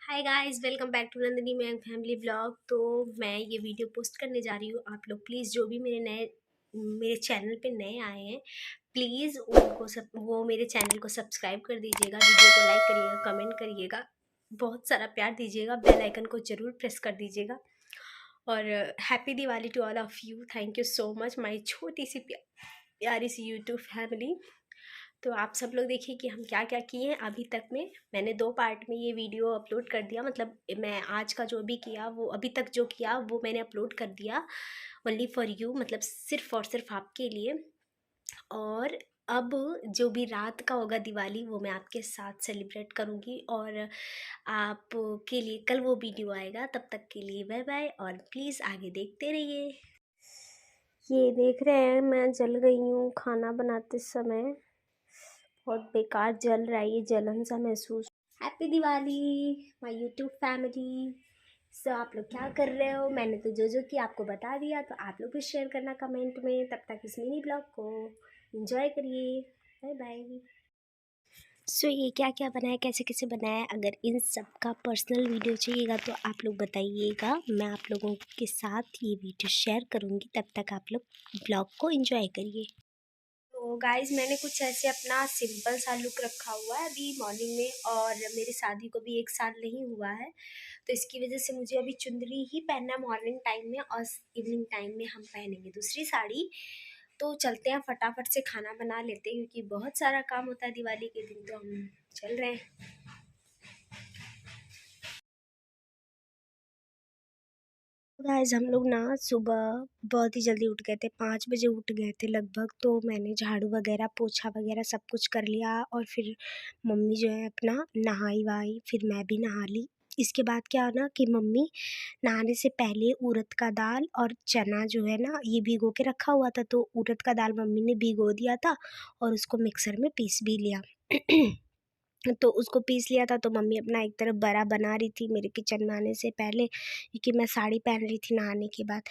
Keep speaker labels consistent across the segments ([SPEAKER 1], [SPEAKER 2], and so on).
[SPEAKER 1] Hi guys, welcome back to Nandini ma'am family blog. तो मैं ये वीडियो पोस्ट करने जा रही हूँ। आप लोग प्लीज़ जो भी मेरे चैनल पे नए आए हैं, प्लीज़ उनको वो मेरे चैनल को सब्सक्राइब कर दीजिएगा, वीडियो को लाइक करिएगा, कमेंट करिएगा, बहुत सारा प्यार दीजिएगा, बेल आइकन को ज़रूर प्रेस कर दीजिएगा। और happy Diwali to all of you. Thank you so much my छोटी सी प्यारी सी यूट्यूब फैमिली। तो आप सब लोग देखिए कि हम क्या क्या किए हैं अभी तक में। मैंने 2 पार्ट में ये वीडियो अपलोड कर दिया, मतलब मैं आज का जो भी किया वो अभी तक जो किया वो मैंने अपलोड कर दिया ओनली फॉर यू, मतलब सिर्फ़ और सिर्फ आपके लिए। और अब जो भी रात का होगा दिवाली वो मैं आपके साथ सेलिब्रेट करूँगी और आपके लिए कल वो वीडियो आएगा। तब तक के लिए बाय बाय और प्लीज़ आगे देखते रहिए। ये देख रहे हैं मैं जल गई हूँ खाना बनाते समय, बहुत बेकार जल रहा है, ये जलन सा महसूस। Happy Diwali my YouTube family. So आप लोग क्या कर रहे हो? मैंने तो जो किया आपको बता दिया, तो आप लोग भी शेयर करना कमेंट में। तब तक इस मिनी ब्लॉग को एंजॉय करिए। Bye bye. सो ये क्या क्या बनाया, कैसे कैसे बनाया, अगर इन सब का पर्सनल वीडियो चाहिएगा तो आप लोग बताइएगा, मैं आप लोगों के साथ ये वीडियो शेयर करूँगी। तब तक आप लोग ब्लॉग को एंजॉय करिए। तो गाइज़ मैंने कुछ ऐसे अपना सिंपल सा लुक रखा हुआ है अभी मॉर्निंग में, और मेरी शादी को भी 1 साल नहीं हुआ है, तो इसकी वजह से मुझे अभी चुंदरी ही पहनना है मॉर्निंग टाइम में, और इवनिंग टाइम में हम पहनेंगे दूसरी साड़ी। तो चलते हैं फटाफट से खाना बना लेते हैं, क्योंकि बहुत सारा काम होता है दिवाली के दिन। तो हम चल रहे हैं। गाइस हम लोग ना सुबह बहुत ही जल्दी उठ गए थे, 5 बजे उठ गए थे लगभग। तो मैंने झाड़ू वगैरह पोछा वगैरह सब कुछ कर लिया, और फिर मम्मी जो है अपना नहाई वहाई, फिर मैं भी नहा ली। इसके बाद क्या ना कि मम्मी नहाने से पहले उड़द का दाल और चना जो है ना ये भिगो के रखा हुआ था, तो उड़द का दाल मम्मी ने भिगो दिया था और उसको मिक्सर में पीस भी लिया। तो उसको पीस लिया था, तो मम्मी अपना एक तरफ बड़ा बना रही थी मेरे किचन में आने से पहले, क्योंकि मैं साड़ी पहन रही थी नहाने के बाद।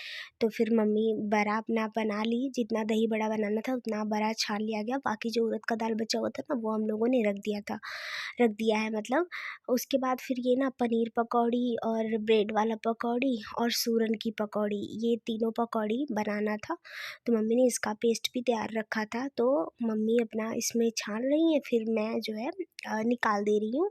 [SPEAKER 1] तो फिर मम्मी बड़ा अपना बना ली, जितना दही बड़ा बनाना था उतना बड़ा छान लिया गया। बाकी जो उड़द का दाल बचा हुआ था ना वो हम लोगों ने रख दिया है मतलब। उसके बाद फिर ये ना पनीर पकौड़ी और ब्रेड वाला पकौड़ी और सूरन की पकौड़ी, ये तीनों पकौड़ी बनाना था। तो मम्मी ने इसका पेस्ट भी तैयार रखा था, तो मम्मी अपना इसमें छान रही हैं, फिर मैं जो है निकाल दे रही हूँ।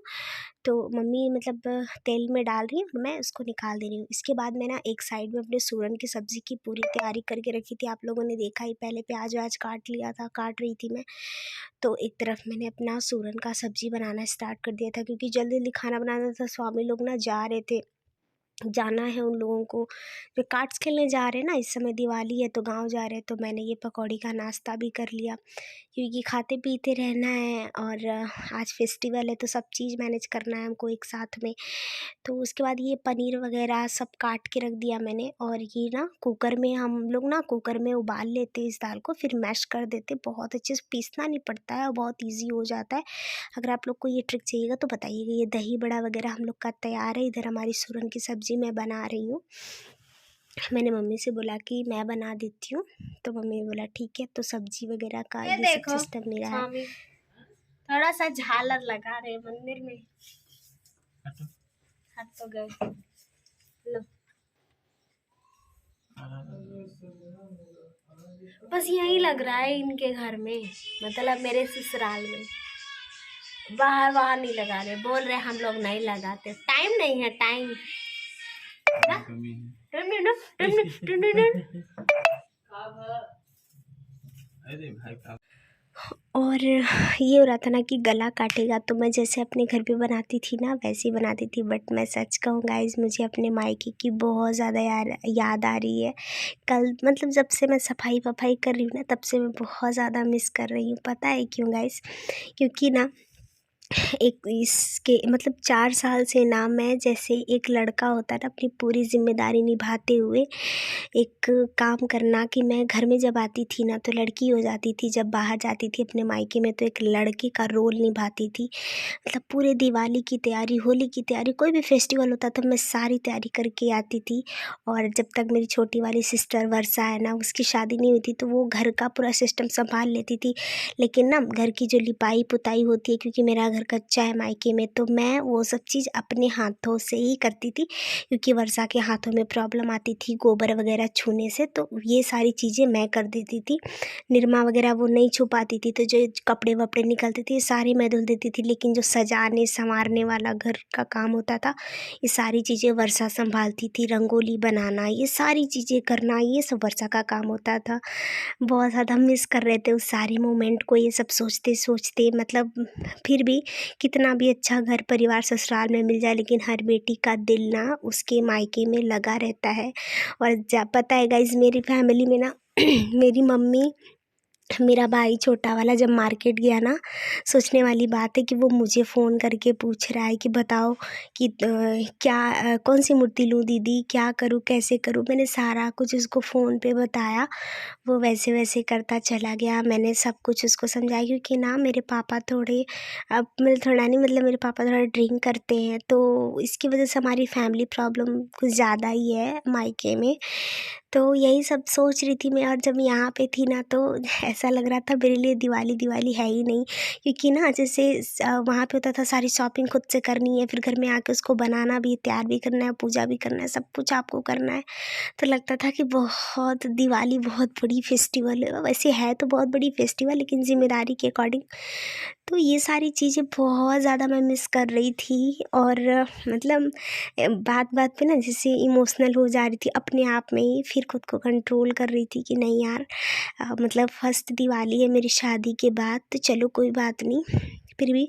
[SPEAKER 1] तो मम्मी मतलब तेल में डाल रही है, मैं उसको निकाल दे रही हूँ। इसके बाद मैं ना एक साइड में अपने सूरन की सब्ज़ी की पूरी तैयारी करके रखी थी। आप लोगों ने देखा ही, पहले प्याज व्याज काट रही थी मैं। तो एक तरफ मैंने अपना सूरन का सब्ज़ी बनाना स्टार्ट कर दिया था, क्योंकि जल्दी जल्दी खाना बनाना था। स्वामी लोग ना जा रहे थे, जाना है उन लोगों को जो कार्ड्स खेलने जा रहे हैं ना, इस समय दिवाली है तो गांव जा रहे हैं। तो मैंने ये पकौड़ी का नाश्ता भी कर लिया, क्योंकि खाते पीते रहना है, और आज फेस्टिवल है तो सब चीज़ मैनेज करना है हमको एक साथ में। तो उसके बाद ये पनीर वगैरह सब काट के रख दिया मैंने, और ये ना कुकर में हम लोग ना कुकर में उबाल लेते इस दाल को, फिर मैश कर देते। बहुत अच्छे से पीसना नहीं पड़ता है और बहुत ईजी हो जाता है। अगर आप लोग को ये ट्रिक चाहिएगा तो बताइएगा। ये दही बड़ा वगैरह हम लोग का तैयार है। इधर हमारी सूरन की सब्ज़ी मैं बना रही हूँ। मैंने मम्मी से बोला कि मैं बना देती हूँ, तो मम्मी ने बोला ठीक है। तो सब्जी वगैरह का ये सब सिस्टम मेरा है। स्वामी थोड़ा सा झालर लगा रहे मंदिर में। हट तो गए। लो बस यही लग रहा है इनके घर में, मतलब मेरे ससुराल में। बाहर बाहर नहीं लगा रहे, बोल रहे हम लोग नहीं लगाते, टाइम नहीं है, टाइम और ये हो रहा था ना कि गला काटेगा, तो मैं जैसे अपने घर पे बनाती थी ना वैसे ही बनाती थी। बट मैं सच कहूँ गाइस, मुझे अपने मायके की बहुत ज़्यादा याद आ रही है। कल मतलब जब से मैं सफाई वफाई कर रही हूँ ना, तब से मैं बहुत ज़्यादा मिस कर रही हूँ। पता है क्यों गाइस? क्योंकि ना एक इसके मतलब 4 साल से ना मैं, जैसे एक लड़का होता है ना अपनी पूरी ज़िम्मेदारी निभाते हुए एक काम करना, कि मैं घर में जब आती थी ना तो लड़की हो जाती थी, जब बाहर जाती थी अपने मायके में तो एक लड़के का रोल निभाती थी। मतलब पूरे दिवाली की तैयारी, होली की तैयारी, कोई भी फेस्टिवल होता था मैं सारी तैयारी करके आती थी। और जब तक मेरी छोटी वाली सिस्टर वर्षा है ना, उसकी शादी नहीं हुई थी, तो वो घर का पूरा सिस्टम संभाल लेती थी। लेकिन ना घर की जो लिपाई पुताई होती है, क्योंकि मेरा घर घर कच्चा है मायके में, तो मैं वो सब चीज़ अपने हाथों से ही करती थी, क्योंकि वर्षा के हाथों में प्रॉब्लम आती थी गोबर वगैरह छूने से, तो ये सारी चीज़ें मैं कर देती थी। निरमा वगैरह वो नहीं छू पाती थी, तो जो कपड़े वपड़े निकलते थे ये सारे मैं धुल देती थी, लेकिन जो सजाने संवारने वाला घर का काम होता था ये सारी चीज़ें वर्षा संभालती थी। रंगोली बनाना, ये सारी चीज़ें करना, ये सब वर्षा का काम होता था। बहुत ज़्यादा मिस कर रहे थे उस सारे मोमेंट को, ये सब सोचते सोचते। मतलब फिर भी कितना भी अच्छा घर परिवार ससुराल में मिल जाए, लेकिन हर बेटी का दिल ना उसके मायके में लगा रहता है। और पता है गाइज, मेरी फैमिली में ना मेरी मम्मी, मेरा भाई छोटा वाला जब मार्केट गया ना, सोचने वाली बात है कि वो मुझे फ़ोन करके पूछ रहा है कि बताओ कि क्या कौन सी मूर्ति लूँ दीदी, क्या करूँ, कैसे करूँ। मैंने सारा कुछ उसको फ़ोन पे बताया, वो वैसे वैसे करता चला गया। मैंने सब कुछ उसको समझाया, क्योंकि ना मेरे पापा थोड़े, अब मतलब थोड़ा नहीं, मतलब मेरे पापा थोड़ा ड्रिंक करते हैं, तो इसकी वजह से हमारी फैमिली प्रॉब्लम कुछ ज़्यादा ही है मायके में। तो यही सब सोच रही थी मैं, और जब यहाँ पे थी ना तो ऐसा लग रहा था मेरे लिए दिवाली दिवाली है ही नहीं, क्योंकि ना जैसे वहाँ पे होता था सारी शॉपिंग खुद से करनी है, फिर घर में आके उसको बनाना भी, तैयार भी करना है, पूजा भी करना है, सब कुछ आपको करना है। तो लगता था कि बहुत दिवाली बहुत बड़ी फेस्टिवल है, वैसे है तो बहुत बड़ी फेस्टिवल, लेकिन ज़िम्मेदारी के अकॉर्डिंग तो ये सारी चीज़ें बहुत ज़्यादा मैं मिस कर रही थी। और मतलब बात बात पे ना जैसे इमोशनल हो जा रही थी अपने आप में ही, फिर खुद को कंट्रोल कर रही थी कि नहीं यार, मतलब फर्स्ट दिवाली है मेरी शादी के बाद, तो चलो कोई बात नहीं। फिर भी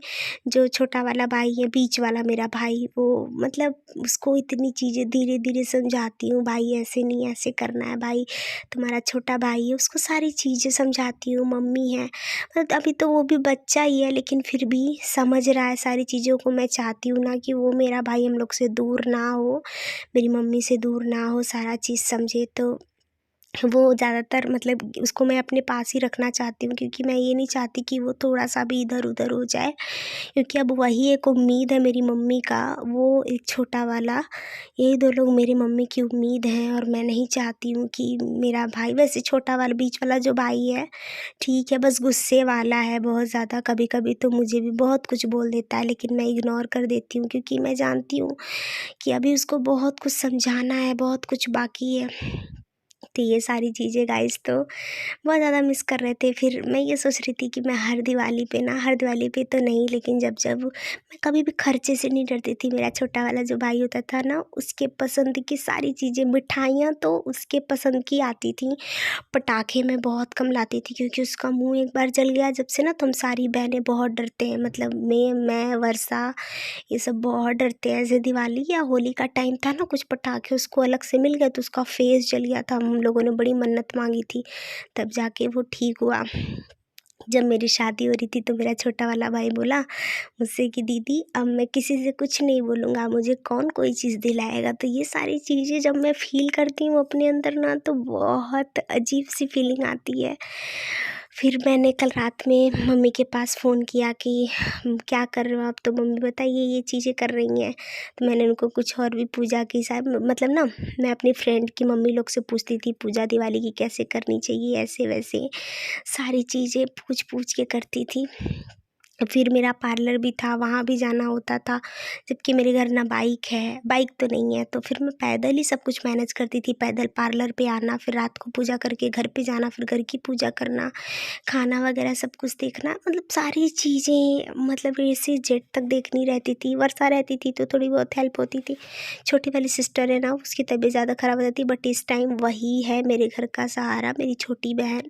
[SPEAKER 1] जो छोटा वाला भाई है, बीच वाला मेरा भाई, वो मतलब उसको इतनी चीज़ें धीरे धीरे समझाती हूँ, भाई ऐसे नहीं, ऐसे करना है, भाई तुम्हारा छोटा भाई है, उसको सारी चीज़ें समझाती हूँ, मम्मी है, मतलब अभी तो वो भी बच्चा ही है, लेकिन फिर भी समझ रहा है सारी चीज़ों को। मैं चाहती हूँ ना कि वो मेरा भाई हम लोग से दूर ना हो, मेरी मम्मी से दूर ना हो, सारा चीज़ समझे। तो वो ज़्यादातर मतलब उसको मैं अपने पास ही रखना चाहती हूँ, क्योंकि मैं ये नहीं चाहती कि वो थोड़ा-सा भी इधर-उधर हो जाए, क्योंकि अब वही एक उम्मीद है मेरी मम्मी का, वो एक छोटा वाला, यही 2 लोग मेरी मम्मी की उम्मीद हैं। और मैं नहीं चाहती हूँ कि मेरा भाई, वैसे छोटा वाला बीच वाला जो भाई है ठीक है, बस गुस्से वाला है बहुत ज़्यादा, कभी-कभी तो मुझे भी बहुत कुछ बोल देता है, लेकिन मैं इग्नोर कर देती हूँ, क्योंकि मैं जानती हूँ कि अभी उसको बहुत कुछ समझाना है, बहुत कुछ बाकी है। तो ये सारी चीज़ें गाइस तो बहुत ज़्यादा मिस कर रहे थे। फिर मैं ये सोच रही थी कि मैं हर दिवाली पे तो नहीं, लेकिन जब जब मैं कभी भी खर्चे से नहीं डरती थी। मेरा छोटा वाला जो भाई होता था ना, उसके पसंद की सारी चीज़ें, मिठाइयाँ तो उसके पसंद की आती थी। पटाखे मैं बहुत कम लाती थी, क्योंकि उसका मुँह एक बार जल गया जब से ना, तो हम सारी बहनें बहुत डरते हैं, मतलब मैं वर्षा, ये सब बहुत डरते हैं। ऐसे दिवाली या होली का टाइम था ना, कुछ पटाखे उसको अलग से मिल गए तो उसका फेस जल गया था। हम लोगों ने बड़ी मन्नत मांगी थी, तब जाके वो ठीक हुआ। जब मेरी शादी हो रही थी तो मेरा छोटा वाला भाई बोला मुझसे कि दीदी अब मैं किसी से कुछ नहीं बोलूँगा, मुझे कौन कोई चीज़ दिलाएगा। तो ये सारी चीज़ें जब मैं फ़ील करती हूँ अपने अंदर ना, तो बहुत अजीब सी फीलिंग आती है। फिर मैंने कल रात में मम्मी के पास फ़ोन किया कि क्या कर रहे हो आप? तो मम्मी बताइए ये चीज़ें कर रही हैं। तो मैंने उनको कुछ और भी पूजा की, शायद मतलब ना मैं अपनी फ्रेंड की मम्मी लोग से पूछती थी पूजा दिवाली की कैसे करनी चाहिए, ऐसे वैसे सारी चीज़ें पूछ पूछ के करती थी। फिर मेरा पार्लर भी था, वहाँ भी जाना होता था, जबकि मेरे घर ना बाइक है, बाइक तो नहीं है, तो फिर मैं पैदल ही सब कुछ मैनेज करती थी। पैदल पार्लर पे आना, फिर रात को पूजा करके घर पे जाना, फिर घर की पूजा करना, खाना वगैरह सब कुछ देखना, मतलब सारी चीज़ें मतलब ए से जेड तक देखनी रहती थी। वर्षा रहती थी तो थोड़ी बहुत हेल्प होती थी। छोटी वाली सिस्टर है ना, उसकी तबीयत ज़्यादा ख़राब हो जाती, बट इस टाइम वही है मेरे घर का सहारा, मेरी छोटी बहन,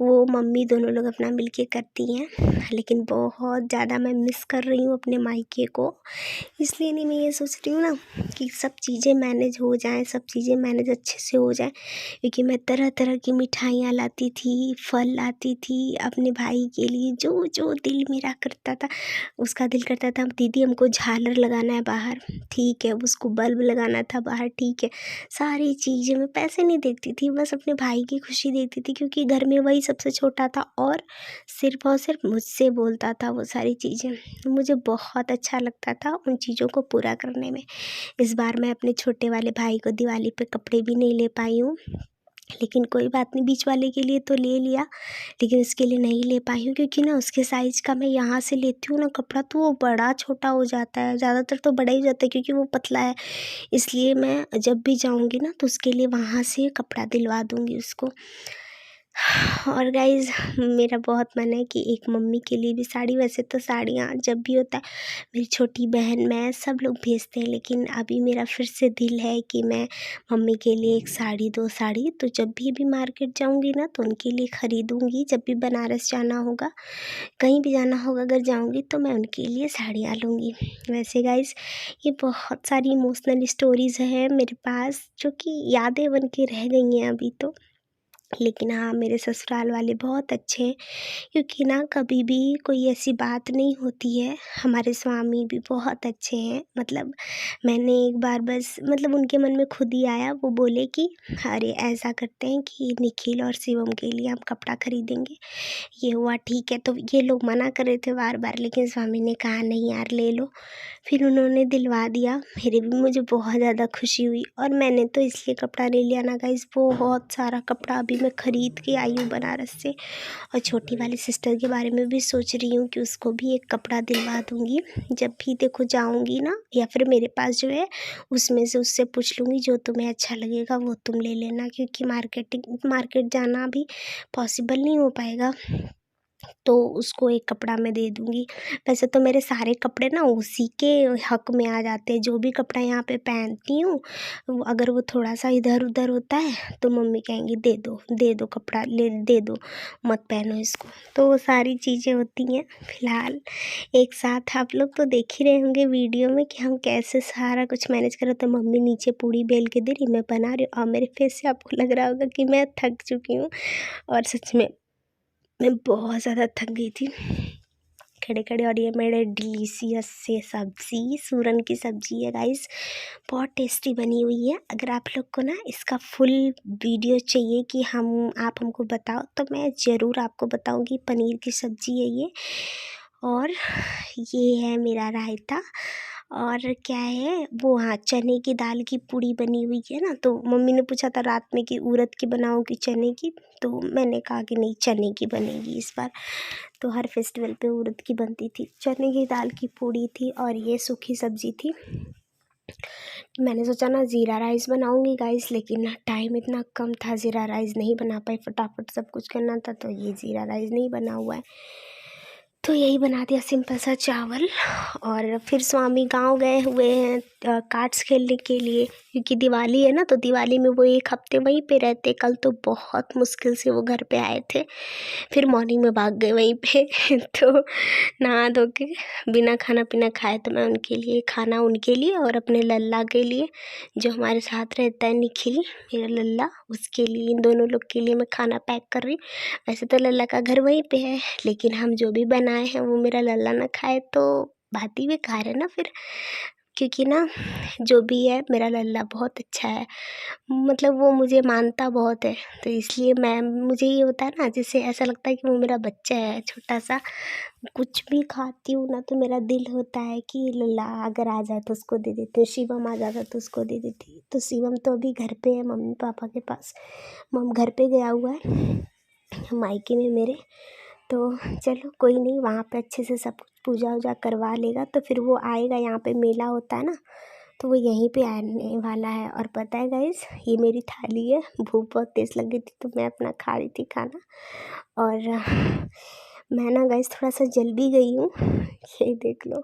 [SPEAKER 1] वो मम्मी दोनों लोग अपना मिल के करती हैं। लेकिन बहुत ज़्यादा मैं मिस कर रही हूँ अपने मायके को, इसलिए नहीं मैं ये सोच रही हूँ ना कि सब चीज़ें मैनेज हो जाएँ, सब चीज़ें मैनेज अच्छे से हो जाएँ, क्योंकि मैं तरह तरह की मिठाइयाँ लाती थी, फल लाती थी अपने भाई के लिए, जो जो दिल मेरा करता था। उसका दिल करता था दीदी हमको झालर लगाना है बाहर, ठीक है, उसको बल्ब लगाना था बाहर, ठीक है, सारी चीज़ें मैं पैसे नहीं देखती थी, बस अपने भाई की खुशी देखती थी, क्योंकि घर में वही सबसे छोटा था और सिर्फ़ और सिर्फ मुझसे बोलता था वो सारी चीज़ें। मुझे बहुत अच्छा लगता था उन चीज़ों को पूरा करने में। इस बार मैं अपने छोटे वाले भाई को दिवाली पे कपड़े भी नहीं ले पाई हूँ, लेकिन कोई बात नहीं, बीच वाले के लिए तो ले लिया, लेकिन इसके लिए नहीं ले पाई हूँ क्योंकि ना उसके साइज़ का मैं यहाँ से लेती हूँ ना कपड़ा तो वो बड़ा छोटा हो जाता है, ज़्यादातर तो बड़ा ही हो जाता है क्योंकि वो पतला है। इसलिए मैं जब भी जाऊँगी ना तो उसके लिए वहाँ से कपड़ा दिलवा दूँगी उसको। और गाइज़ मेरा बहुत मन है कि एक मम्मी के लिए भी साड़ी, वैसे तो साड़ियाँ जब भी होता है मेरी छोटी बहन, मैं सब लोग भेजते हैं, लेकिन अभी मेरा फिर से दिल है कि मैं मम्मी के लिए एक साड़ी, 2 साड़ी तो जब भी मार्केट जाऊँगी ना तो उनके लिए ख़रीदूँगी। जब भी बनारस जाना होगा, कहीं भी जाना होगा अगर जाऊँगी तो मैं उनके लिए साड़ियाँ लूँगी। वैसे गाइज़ ये बहुत सारी इमोशनल स्टोरीज़ हैं मेरे पास जो कि यादें बन के रह गई हैं अभी तो। लेकिन हाँ, मेरे ससुराल वाले बहुत अच्छे हैं क्योंकि ना कभी भी कोई ऐसी बात नहीं होती है। हमारे स्वामी भी बहुत अच्छे हैं, मतलब मैंने एक बार बस मतलब उनके मन में खुद ही आया, वो बोले कि अरे ऐसा करते हैं कि निखिल और शिवम के लिए हम कपड़ा खरीदेंगे। ये हुआ ठीक है, तो ये लोग मना कर रहे थे बार बार, लेकिन स्वामी ने कहा नहीं यार ले लो। फिर उन्होंने दिलवा दिया, मेरे भी मुझे बहुत ज़्यादा खुशी हुई। और मैंने तो इसलिए कपड़ा ले लिया ना गाइस, बहुत सारा कपड़ा अभी मैं ख़रीद के आई हूँ बनारस से। और छोटी वाली सिस्टर के बारे में भी सोच रही हूँ कि उसको भी एक कपड़ा दिलवा दूँगी। जब भी देखो जाऊँगी ना, या फिर मेरे पास जो है उसमें से उससे पूछ लूँगी जो तुम्हें अच्छा लगेगा वो तुम ले लेना, क्योंकि मार्केट जाना भी पॉसिबल नहीं हो पाएगा, तो उसको एक कपड़ा मैं दे दूँगी। वैसे तो मेरे सारे कपड़े ना उसी के हक़ में आ जाते हैं, जो भी कपड़ा यहाँ पे पहनती हूँ वो अगर वो थोड़ा-सा इधर-उधर होता है तो मम्मी कहेंगी दे दो कपड़ा, ले दे दो, मत पहनो इसको। तो वो सारी चीज़ें होती हैं। फ़िलहाल एक साथ आप लोग तो देख ही रहे होंगे वीडियो में कि हम कैसे सारा कुछ मैनेज कर रहे थे। मम्मी नीचे पूड़ी बेल के दे रही, मैं बना रही हूँ, और मेरे फेस से आपको लग रहा होगा कि मैं थक चुकी हूँ, और सच में मैं बहुत ज़्यादा थक गई थी खड़े-खड़े। और ये मेरे डिलीशियस से सब्ज़ी, सूरन की सब्ज़ी है गाइस, बहुत टेस्टी बनी हुई है। अगर आप लोग को ना इसका फुल वीडियो चाहिए कि आप हमको बताओ तो मैं ज़रूर आपको बताऊंगी। पनीर की सब्ज़ी है ये, और ये है मेरा रायता, और क्या है वो, हाँ चने की दाल की पूड़ी बनी हुई है ना। तो मम्मी ने पूछा था रात में कि उड़द की बनाऊँ कि चने की, तो मैंने कहा कि नहीं चने की बनेगी इस बार। तो हर फेस्टिवल पे उड़द की बनती थी, चने की दाल की पूड़ी थी, और ये सूखी सब्ज़ी थी। मैंने सोचा ना ज़ीरा राइस बनाऊंगी गाइस, लेकिन ना टाइम इतना कम था, ज़ीरा राइस नहीं बना पाई, फटाफट सब कुछ करना था, तो ये ज़ीरा राइस नहीं बना हुआ है, तो यही बना दिया सिंपल सा चावल। और फिर स्वामी गांव गए हुए हैं कार्ड्स खेलने के लिए, क्योंकि दिवाली है ना, तो दिवाली में वो एक हफ्ते वहीं पे रहते। कल तो बहुत मुश्किल से वो घर पे आए थे, फिर मॉर्निंग में भाग गए वहीं पे तो नहा धो के बिना खाना पीना खाए तो मैं उनके लिए खाना, उनके लिए और अपने लल्ला के लिए जो हमारे साथ रहता है निखिल मेरा लल्ला, उसके लिए, इन दोनों लोग के लिए मैं खाना पैक कर रही। वैसे तो लल्ला का घर वहीं पे है, लेकिन हम जो भी बनाए हैं वो मेरा लल्ला ना खाए तो बात ही बेकार है ना फिर, क्योंकि ना जो भी है मेरा लल्ला बहुत अच्छा है, मतलब वो मुझे मानता बहुत है, तो इसलिए मुझे ये होता है ना, जैसे ऐसा लगता है कि वो मेरा बच्चा है छोटा सा। कुछ भी खाती हूँ ना तो मेरा दिल होता है कि लल्ला अगर आ जाए तो उसको दे देती हूँ, शिवम आ जाता तो उसको दे देती। तो शिवम तो अभी घर पे है मम्मी पापा के पास, घर पे गया हुआ है मायके में मेरे। तो चलो कोई नहीं, वहाँ पे अच्छे से सब कुछ पूजा वूजा करवा लेगा तो फिर वो आएगा। यहाँ पे मेला होता है ना, तो वो यहीं पे आने वाला है। और पता है गाइस, ये मेरी थाली है, भूख बहुत तेज़ लग गई थी तो मैं अपना खा रही थी खाना। और मैं ना गाइस थोड़ा सा जल भी गई हूँ ये देख लो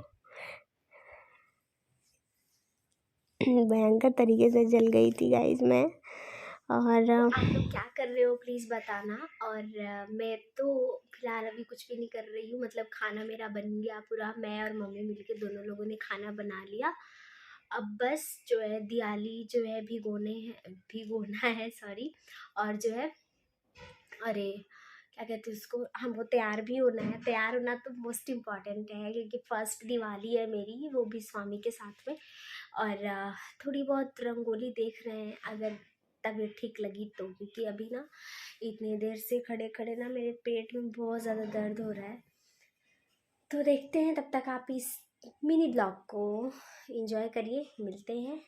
[SPEAKER 1] भयंकर तरीके से जल गई थी गाइस मैं। और आप लोग क्या कर रहे हो प्लीज़ बताना। और मैं तो फिलहाल अभी कुछ भी नहीं कर रही हूँ, मतलब खाना मेरा बन गया पूरा, मैं और मम्मी मिलके दोनों लोगों ने खाना बना लिया। अब बस जो है दिवाली जो है भिगोना है सॉरी, और जो है अरे क्या कहते हैं उसको, हमको तैयार भी होना है। तैयार होना तो मोस्ट इम्पॉर्टेंट है क्योंकि फर्स्ट दिवाली है मेरी, वो भी स्वामी के साथ में। और थोड़ी बहुत रंगोली देख रहे हैं अगर तबीयत ठीक लगी तो, क्योंकि अभी ना इतनी देर से खड़े खड़े ना मेरे पेट में बहुत ज़्यादा दर्द हो रहा है। तो देखते हैं, तब तक आप इस मिनी ब्लॉग को एंजॉय करिए, मिलते हैं